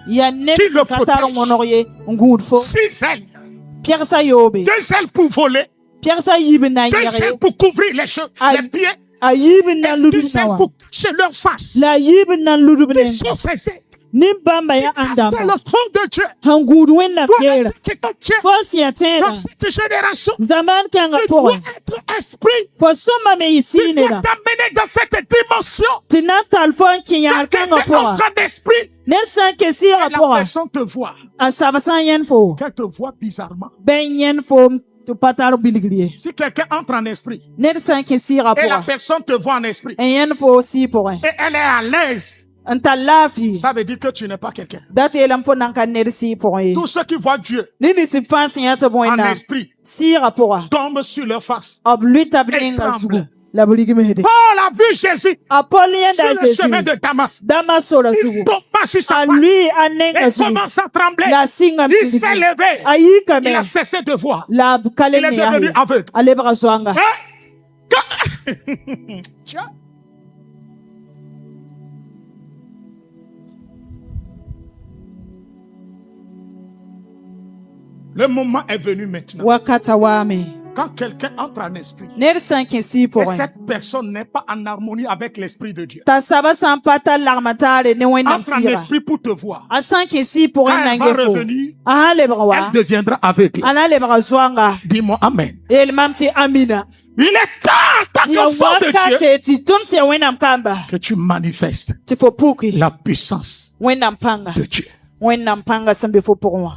yaa neb Qui le sẽn ka tar protège? wõneg ye n gũud fo 6 ailes. pɛgsa yoobe 2 ailes pour voler. pɛgsa yiib n na n 2 yɛg ye ailes pour couvrir les pieds. a yiib n na n 2 ludb ailes na wã pour cacher leur face. la a yiib n na n ludb ne Ils sont ces aides. nin-bãmba yaa Dans ãn-dãmba le trône de Dieu. sẽn gũud wẽnnaam Doit keera être que Dieu fo n sẽn tẽedã dans cette génération. zamaan kãngã Il doit pʋgẽ être esprit. fo sõmame y Il sɩɩnedã doit t'amener dans cette dimension. tɩ na n tall fo n kẽ yãar Quand kãngã quelqu'un pʋgã entre en esprit, ned sã n ket et sɩɩgã la pʋgã personne te voit. a sab sã n yẽnd fo Qu'elle te voit bizarrement. bɩ n yẽnd fo tɩ pa tar bilgr ye Si quelqu'un entre en esprit ned sã n kẽ sɩɩgã et la pʋgã personne te voit en esprit n yẽnd fo sɩɩ pʋgẽ et elle est à l'aise, n tar laafɩ ça veut dire que tu n'es pas quelqu'un. dat yeelame fo nan ka ned sɩɩ pʋgẽ ye Tous ceux qui voient Dieu ne ninsɩ fãa sẽn yã tɩ b en wẽnnaam esprit sɩɩgã pʋga tombent sur leur face. b lʋɩta b Et nengã tremble. zugu la b rigmsde Paul a vu Jésus a pol yẽnda sur a le chemin zeezi de Damas. dama sora Il zugu tombe pas sur sa a face. lʋɩ a nengã Il zugu commence à trembler. la a sɩngame Il s'est levé. a Il yikame a cessé de voir. la b ka le Il est ne devenu aveugle. a lebga zoanga Hein? Tiens. Le moment est venu maintenant. wakata waame Quand quelqu'un entre en esprit ned sã n kẽ sɩɩ et pʋgẽ cette personne n'est pas en harmonie avec l'esprit de Dieu, t'a saba sã n pa tar lagma taare ne wẽnnaam entre en sɩɩga esprit pour te voir. a sã n kẽ sɩɩ pʋgẽ Quand na elle n va ge fo revenir, a sã n lebg wa elle deviendra aveugle. a na n lebga zoanga Dis-moi Amen. yeelmam tɩ amina Il est temps, tant ya qu'enfant de Dieu, wakate tɩ tõnd sẽn wẽnnaam kamba que tu manifestes tɩ fo puki la puissance wẽnnaam pãnga de Dieu. wẽnnaam pãnga sẽn be fo pʋgẽ wã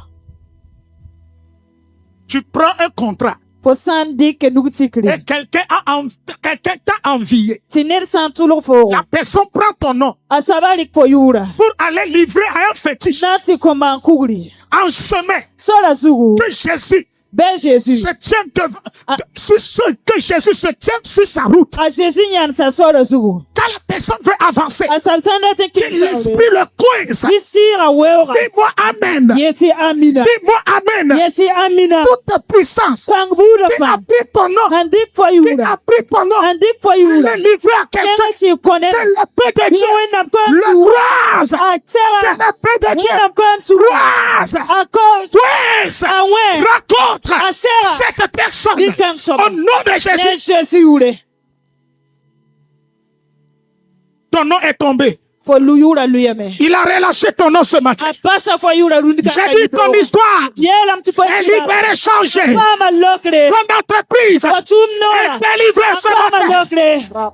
Tu prends un contrat fo sã n dɩk nug tikre et quelqu'un t'a envié. tɩ ned sã n tʋlg foogo La personne prend ton nom a saba rɩk fo yʋʋra pour aller livrer à un fétiche na n tɩ kõ maan kugri en chemin sola zugu que Jésus bɩ Jésus se tient que Jésus se tient sur sa route. a Jésus yãnd sa sola zugu Quand la personne veut avancer, a sab sã n dat n que kɩ l'esprit le coince. bɩ sɩɩgã weooga Dis-moi Amen. yẽ tɩ amina Dis-moi Amen. yẽ tɩ amina Toute puissance pãng buudã qui a pãng pris ton nom, n dɩk fo qui yʋʋra a pris ton nom, n dɩk fo le yʋʋra livrer à kẽng quelqu'un. tɩ kõ ned Que l'épée de yẽ Dieu wẽnnaam koam le sugu croise. a Que tɛga l'épée de Dieu wẽnnaam koam sugu croise. a ko Puisse a wẽ rencontre a sɛga cette personne Ni kãng sõma au nom de ne Jésus. Jésus yʋʋre Ton nom est tombé. fo lu yʋʋra luyame Il a relâché ton nom ce matin. a pasa fo yʋʋra rũnd J'ai dit ton histoire yeelame tɩ fo est libérée, changée. paama lokre Ton entreprise fo tʋʋm est noora délivrée ce paama matin. lokre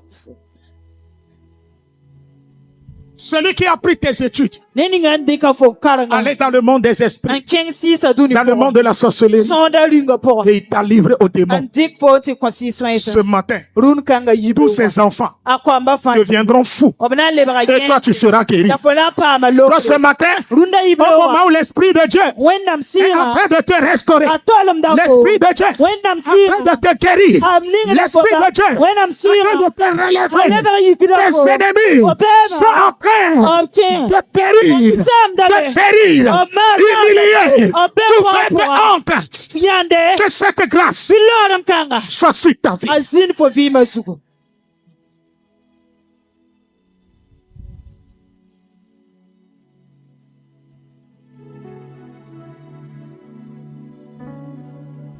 Celui qui a pris tes études, ne ninga n dɩka fo karengã allez dans le monde des n esprits, kẽng sɩɩsa dũni dans le monde de la sorcellerie, sõoda rĩnga pʋgẽ et il t'a livré aux n démons. dɩk fo tɩ kõ sɩɩs Ce matin, rũnd kãnga tous ces enfants a koamba fãa deviendront fous. b na n lebga Et toi, tu seras guéri. la fo na n paama Toi, ce lokre matin, rũndã au yibre moment où l'Esprit de Dieu wẽnnaam est en sɩɩga train de te restaurer, a tolmda fo l'Esprit de Dieu wẽnnaam est en train de te guérir, a ning la fo l'Esprit de Dieu wẽnnaam est en train de sɩɩga te a relever. lebg yikda Tes fo ennemis fo bɛɛba sont en train b kẽ de périr, de périr, humiliés. Tu fais honte. yãnde Que cette grâce bɩ loorem kãnga soit sur ta vie. a zĩnd fo vɩɩmã zugu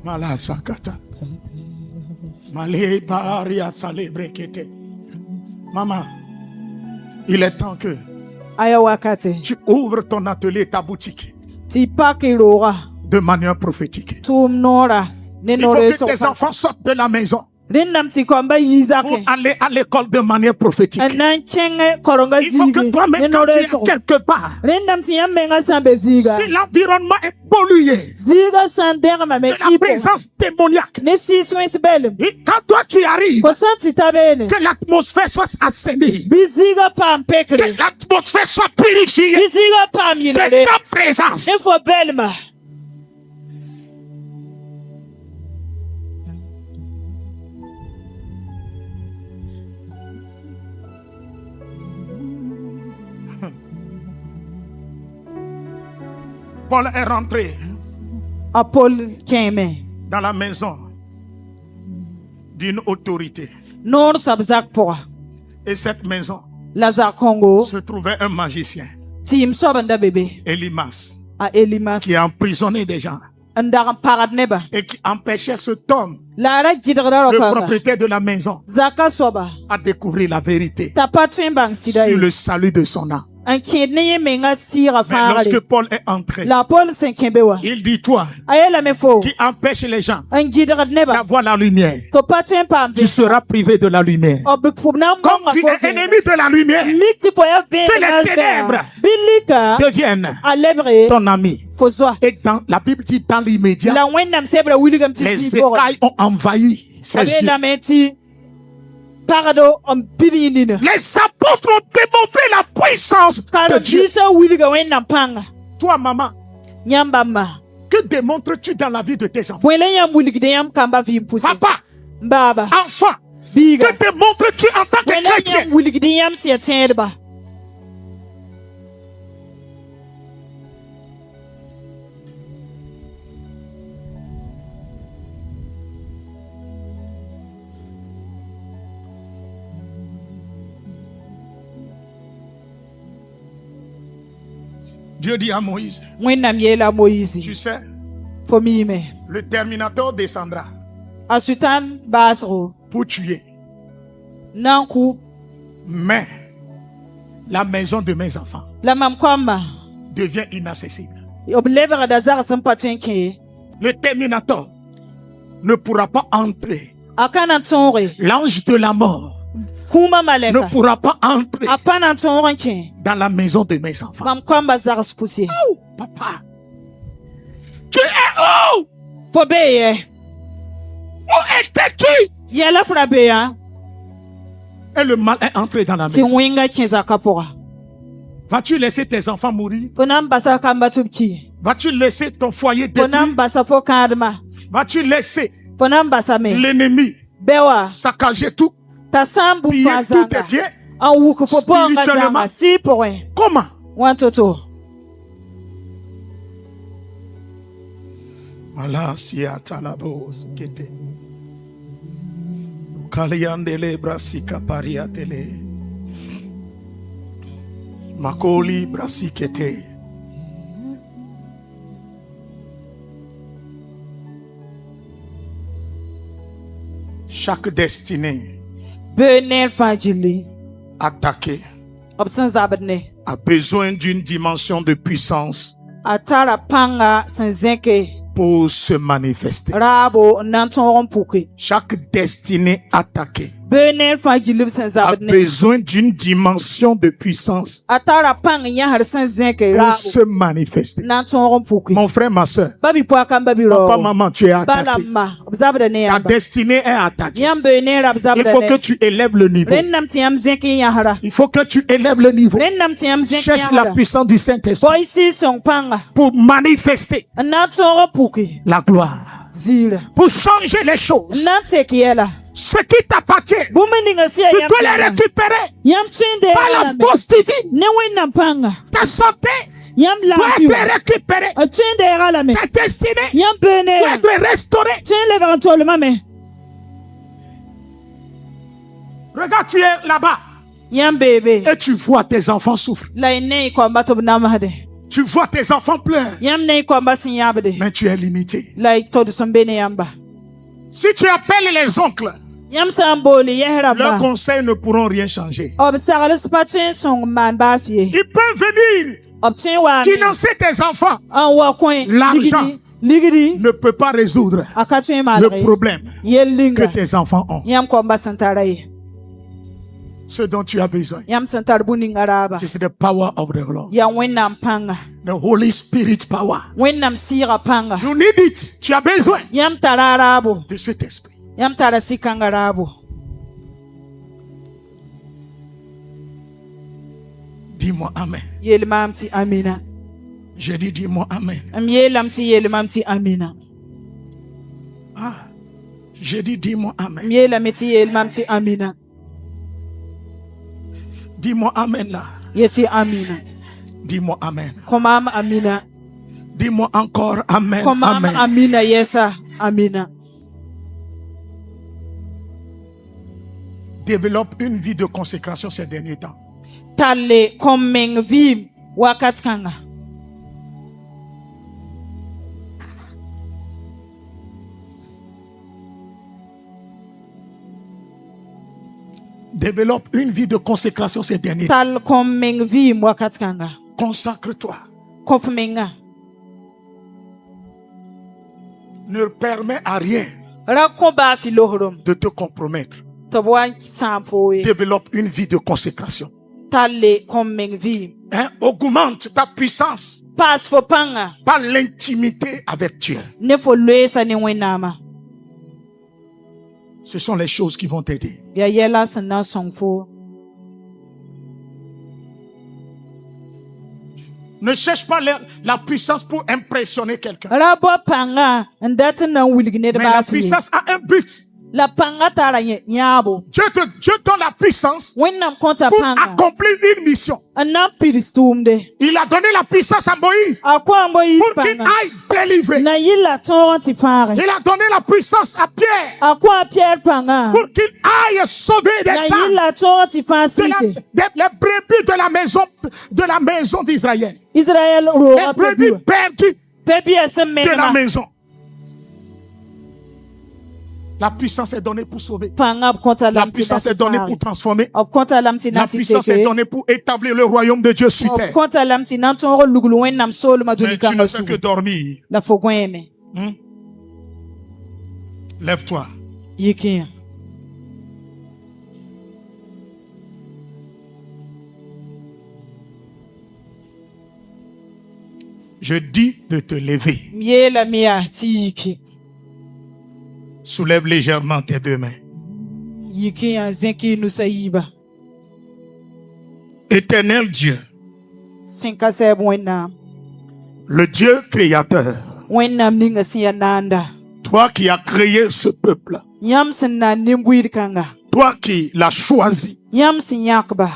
Malasakata. Malé baria salebrekete. Maman, il est temps que aya wakate tu ouvres ton atelier, ta boutique, tɩ pak y rooga de manière prophétique. tʋʋm noora ne Il faut noor que tes enfants sortent de la maison rẽnnam tɩ kõmba yi pour zake aller à l'école de manière prophétique. n na n kẽng korenga Il faut que ziigi toi-même, ne quand noor tu es sg quelque part, rẽnnam tɩ yãmb menga sã n be ziiga si l'environnement est pollué ziiga sã n dẽgmame de la présence démoniaque, ne sɩɩs wẽns bɛlem et quand toi tu arrives, fo sã n tɩ ta beene que l'atmosphère soit assainie, bɩ ziiga paam pekre que l'atmosphère soit purifiée bɩ ziiga paam de yɩlgre ta présence. ne fo bɛlma Paul est rentré a Paul kẽeme dans la maison d'une autorité. noor soab zak pʋga Et cette maison Lazare Congo. se trouvait un magicien, Tim Sobanda bébé. Elimas, A Elimas. qui a emprisonné des gens Ndaram parad neba. et qui empêchait cet homme, Lara jidra le rokanga. propriétaire de la maison, Zaka soba. à découvrir la vérité Ta patrin bang sida. sur le salut de son âme. Un kidney menga sira Mais lorsque fare. Paul est entré, La Paul Saint-Kimbewa. il dit, toi Ayela me fo. qui empêches les gens Un jidra neba. d'avoir la lumière, To patrin pam. tu seras privé de la lumière. Obuk fubna Comme tu es ennemi de la lumière, Mikti poya ben. que les ténèbres Bilika. deviennent Alebre. ton ami. Fozwa. Et dans la Bible dit, dans l'immédiat, La wendam sebra William les Tisi. écailles ont envahi ses yeux. Abela meti. Parado on bilinina. Les apôtres ont démontré la puissance de Dieu. Kalabisa William wendam panga. Toi, maman, Nyambama. que démontres-tu dans la vie de tes enfants? Welenyam William Kamba Vim Pussy. Papa, Baba. enfant, Biga. que démontres-tu en tant que chrétien? Welenyam William Siatendba. Dieu dit à Moïse, Wendam Yela tu Moïse. sais, For me me. le Terminator descendra Asutan Basro. pour tuer. Nanku. Mais la maison de mes enfants La mam kwamba. devient inaccessible. Oblebra dazar sampatenke. Le Terminator ne pourra pas entrer. Akana tonre. L'ange de la mort Kuma ne maleka. pourra pas entrer Apana tonre. dans la maison de mes enfants. Mam kwamba zar spoussé. Oh, papa, tu es où? For beye. Où étais-tu? Yala frabeya. Et le mal est entré dans la Si maison. winga kinza kapora. Vas-tu laisser tes enfants mourir? Ponam basa kamba tubki. Vas-tu laisser ton foyer détruit? Ponam basa fo kadma. Vas-tu laisser Ponam basa me. l'ennemi Bewa. saccager tout, Ta sambu piller tous tes fazanga. biens? An wuku fo po Spirituellement. ngazanga. Si poin. Comment? Wan toto. Malasia talabos kete. Kaliandele brasika pariatele. Makoli brasikete. Chaque destinée Benel fajili. attaquée Obsan zabadne. a besoin d'une dimension de puissance Atara panga sanzenke. pour se manifester. Rabo nanton puke. Chaque destinée attaquée Benel fajili a sanzabadne. besoin d'une dimension de puissance Atara panga nyahar sanzenke. pour Rabo se manifester. nanton puke. Mon frère, ma soeur, Babi po kan babi ro. papa, maman, tu es attaqué. Balama. Obzabadne Ta yamba. destinée est attaquée. Yam benel Il abzabadne. faut que tu élèves le niveau. Rennam tiam zenke yahara. Il faut que tu élèves le niveau. Rennam tiam zenke Cherche la yahara. puissance du Saint-Esprit Boisi son panga. pour manifester Nanton puke. la gloire, Zila. pour changer les choses. Nanteke yela. Ce qui t'appartient, Bumeninga siya tu yam. peux les récupérer Yam twinde par la force divine. ne wennam panga. Ta santé Yam doit lafiyo. être récupérée. A twinde yala me. Ta destinée Yam bene. doit être restaurée. Twinde barantolo mame. Regarde, tu es là-bas Yam bebe. et tu vois tes enfants souffrir. La ne kwamba to namade. Tu vois tes enfants pleurer, Yam ne kwamba sinyabade. mais tu es limité. La to sombene yamba. Si tu appelles les oncles, Yam samboli yehra leurs ba. conseils ne pourront rien changer. Obsarale spatun son man ba fie. Ils peuvent venir Obtun wa. financer tes enfants. An wa coin. L'argent. Ligidi. Ne peut pas résoudre Akatun le malre. problème que Yelinga. tes enfants ont. Yam kwamba santaraye. Ce dont tu as besoin, Yam santar buning araba. c'est the power of the Lord. Yam wennam panga. The Holy Spirit power. Wennam sira panga. You need it. Tu as besoin Yam tararabo. de cet esprit. Yam tara sikangarabo. Dis-moi Amen. Yelmamti amina. J'ai dit dis-moi Amen. Am yelamti yelmamti amina. Ah, j'ai dit dis-moi Amen. Am yelamti yelmamti amina. Dis-moi Amen là. Yeti amina. Dis-moi Amen. Komam amina. Dis-moi encore Amen. Komam Amen. amina yesa amina. Développe une vie de consécration ces derniers temps. Talle kom meng vi wakat kanga. Développe une vie de consécration ces derniers. Tal kom meng vi wakat kanga. Consacre-toi. Kof menga. Ne permets à rien Rakomba fi lohrom. de te compromettre. Tabwan samfoe. Développe une vie de consécration. Talle kom meng vi. Hein? Augmente ta puissance Pas fo panga. par l'intimité avec Dieu. Ne fo lesa ne wenama. Ce sont les choses qui vont t'aider. Ya yela sana songfo. Ne cherche pas la puissance pour impressionner quelqu'un. Rabo panga ndati na wilgne de Mais la ba fi. puissance a un but. La panga tara nyabo. Dieu donne la puissance Wennam konta pour panga. accomplir une mission. Anam piristumde. Il a donné la puissance à Moïse Akwa mbo pour qu'il panga. aille délivrer. Na yila tonti fare. Il a donné la puissance à Pierre Akwa Pierre panga. pour qu'il aille sauver des Na âmes. yila tonti fasise. Les brebis de la maison d'Israël. Israël Les ro brebis perdues Pepi ese de la menema. maison. La puissance est donnée pour sauver. Panga konta La lamti. puissance est donnée pour transformer. Konta lamti La nanti puissance est teke. donnée pour établir le royaume de Dieu sur terre. Konta lamti nanton ro lugulu wennam solo Mais maduni tu ne kanga fais su. que dormir. La fogweme. Lève-toi. Yiki. Je dis de te lever. Miela mia tiki. Soulève légèrement tes deux mains. Yiki en zenki nusayiba. Éternel Dieu, Senka seb wennam. le Dieu créateur, Wennam ninga siyananda. toi qui as créé ce peuple, Yam na nimbuir kanga. toi qui l'as choisi, Yam yakba.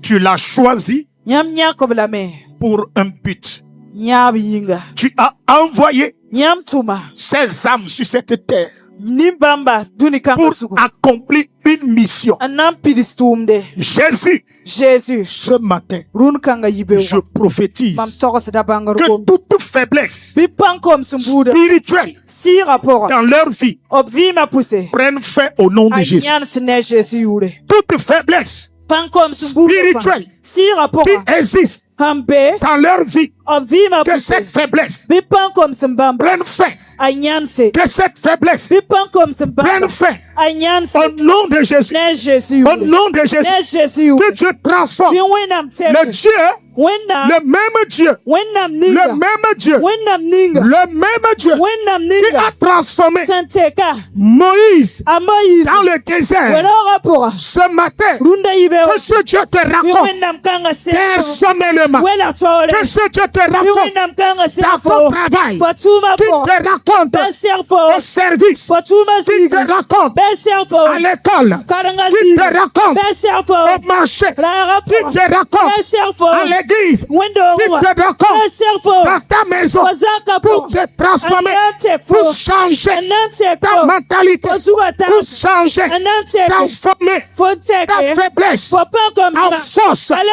tu l'as choisi Yam yakob la me. pour un but. Yab yinga. Tu as envoyé Yam tuma. ces âmes sur cette terre Nimbamba duni kanga pour sugu. accomplir une mission. Anam piristumde. Jésus, Jésus. ce matin, Run kanga yibe. je prophétise Mam toko seda bangar que kom. toute faiblesse Bipankom sumbuda. spirituelle Si rapport. dans leur vie Obvi ma pousse. prenne fin au nom de Jésus. Anyan sine Jésus yure. Toute faiblesse Pankom sumbuda. spirituelle Si rapport. qui existe Hambe. dans leur vie, Obvi ma que pousse. cette faiblesse Bipankom sumbamba. prenne fin. Anyan se. Que cette faiblesse Bipankom sumbamba. prenne fin. Anyan se. Au nom de Jésus. Ne Jésus Au yure. nom de Jésus. Ne Jésus yure. Que Dieu transforme Bien wennam teke. le Dieu, Wennam. le même Dieu, Wennam le ninga. même Dieu, Wennam ninga. le même Dieu Wennam qui a ninga. transformé Santeka. Moïse Amoïse. dans le désert. Wala rapport. Ce matin, Runda yibe. que ce Dieu te raconte Wennam kanga se. personnellement. Wela tole. Que ce Dieu te raconte Wennam kanga se. dans ton travail. Fatuma Qui po. te raconte Ben serfo. au service. Fatuma Qui sigi. te raconte Ben serfo. à l'école. Karanga Qui sigi. te raconte Ben serfo. au marché. La Qui rapport. te raconte Ben serfo. à l'église. Wendo Qui ruwa. te raconte Ben serfo. dans ta maison Wazaka po. pour te transformer, Anante pour fo. changer Anante ta fo. mentalité, Wazuga ta. pour changer, Anante fo. transformer ta Foteke. faiblesse Faut pas comme en ça. force, Allez,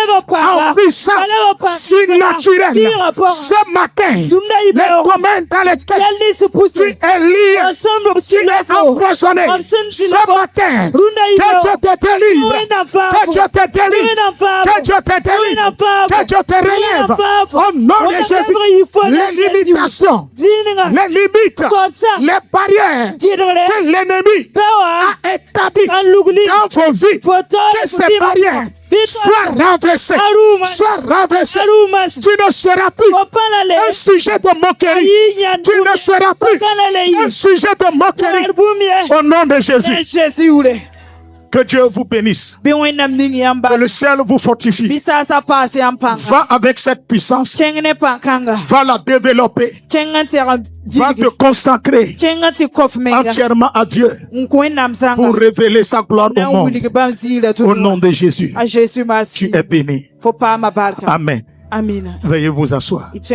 en puissance surnaturelle. Ce matin, les domaines dans lesquels tu es lié, tu es empoisonné. Ce matin, que Dieu te délivre, que Dieu te délivre, que Dieu te délivre, que Dieu te relève. Au nom de Jésus, les limitations, les limites, les barrières que l'ennemi a établies dans vos vies, que ces barrières soient renversées, soient renversées. Tu ne seras plus un sujet de moquerie. Tu ne seras plus un sujet de moquerie. Au nom de Jésus. Que Dieu vous bénisse. Que le ciel vous fortifie. Va avec cette puissance. Va la développer. Va te consacrer entièrement à Dieu pour révéler sa gloire au monde. Au nom de Jésus. Tu es béni. Amen. Amen. Veuillez vous asseoir. It's